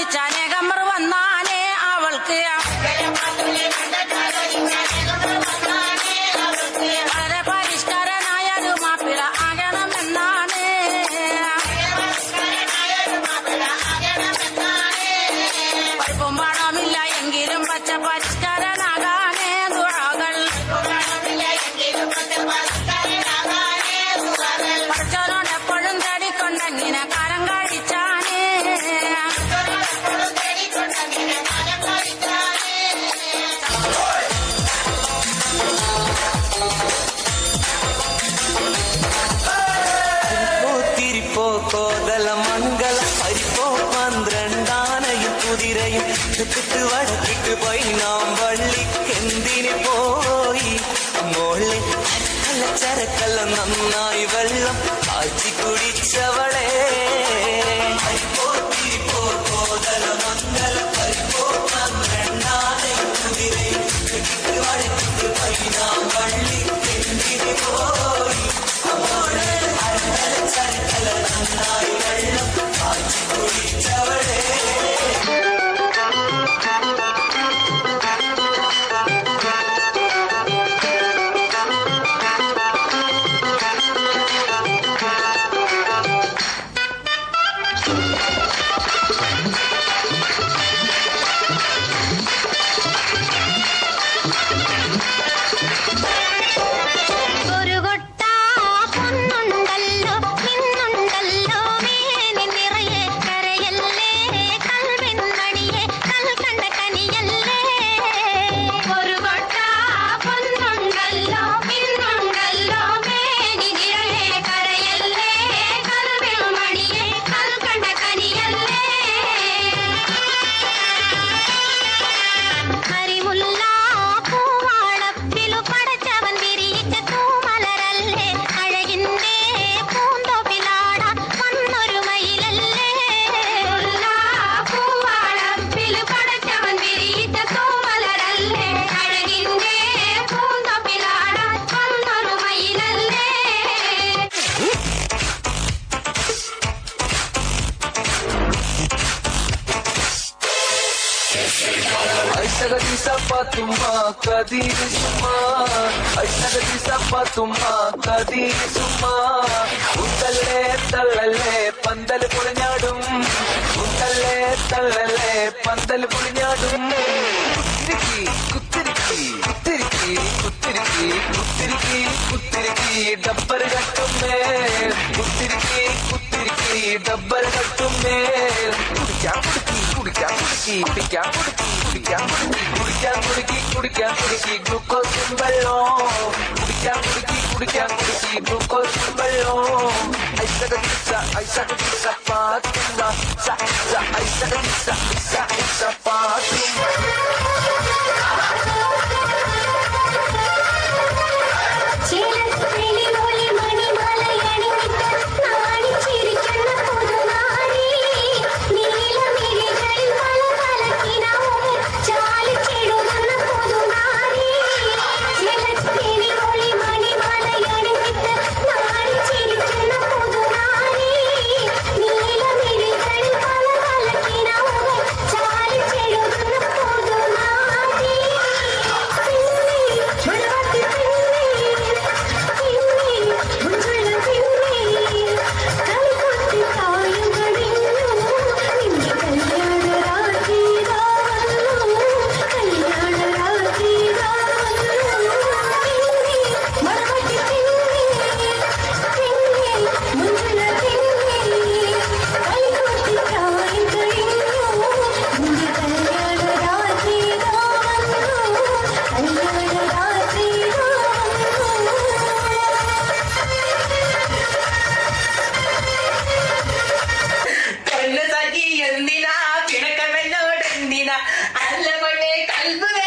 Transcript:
പഠിച്ചാനേ കമ്മർ വന്നാനേ അവൾക്ക് വളരെ പരിഷ്കാരനായൊരു മാപ്പിള ആകണമെന്നാണ്. പഠിപ്പും പണമില്ല എങ്കിലും പച്ച പരിഷ്കാരനാകാനേ ദുആകൾ. പഠിച്ചവനോട് എപ്പോഴും തേടിക്കൊണ്ടെങ്ങനെ കാലം കഴിച്ചാനേ. തിരിപ്പോ കോതല മംഗള പരിപ്പോ 12 കുതിരയും തെക്കിട്ട് വടക്കിട്ട് പോയി നാം വള്ളിക്കെന്തിന് പോയി മോളെ ചരക്കല്ല നന്നായി വെള്ളം കാച്ചി കുടിച്ചവളെ. പരിപ്പോ തിരിപ്പോ കോതല മംഗള പരിപ്പോ 12 കുതിരയും തെക്കിട്ട് വടക്കിട്ട് പോയി നാം വള്ളിക്കെന്തിന് പോയി മോളെ ചരക്കല്ല നന്നായി വെള്ളം കാച്ചി കുടിച്ചവളെ. ऐसा कदी सपतुमा कदी सुमा ऐसा कदी सपतुमा कदी सुमा ഉത്തല്ലേ തള്ളല്ലേ പന്തൽ പൊളിഞ്ഞാടും ഉത്തല്ലേ തള്ളല്ലേ പന്തൽ പൊളിഞ്ഞാടും കുത്തിരിക്കി കുത്തിരിക്കി കുത്തിരിക്കി കുത്തിരിക്കി കുത്തിരിക്കി കുത്തിരിക്കി ഡബ്ബർ കട്ടുമേ കുത്തിരിക്കി കുത്തിരിക്കി ഡബ്ബർ കട്ടുമേ കുടിക്കാൻ കുടുക്കി കുടിക്കാൻ കുടുക്കി കുടിക്കാൻ കുടുക്കി കുടിക്കാൻ കുടുക്കി കുടിക്കാൻ കുടുക്കി കുടിക്കാൻ കുടുക്കി ഗ്ലൂക്കോസും വെള്ളം കുടിക്കാൻ കുടുക്കി കുടിക്കാൻ കുടുക്കി ഗ്ലൂക്കോസും വെള്ളം ऐसा कदी पातुमा ऐसा कदी पातुमा എന്തിനാ കിടക്കവെന്നോട് എന്തിനാ അല്ല കൊണ്ടേ കൽബ്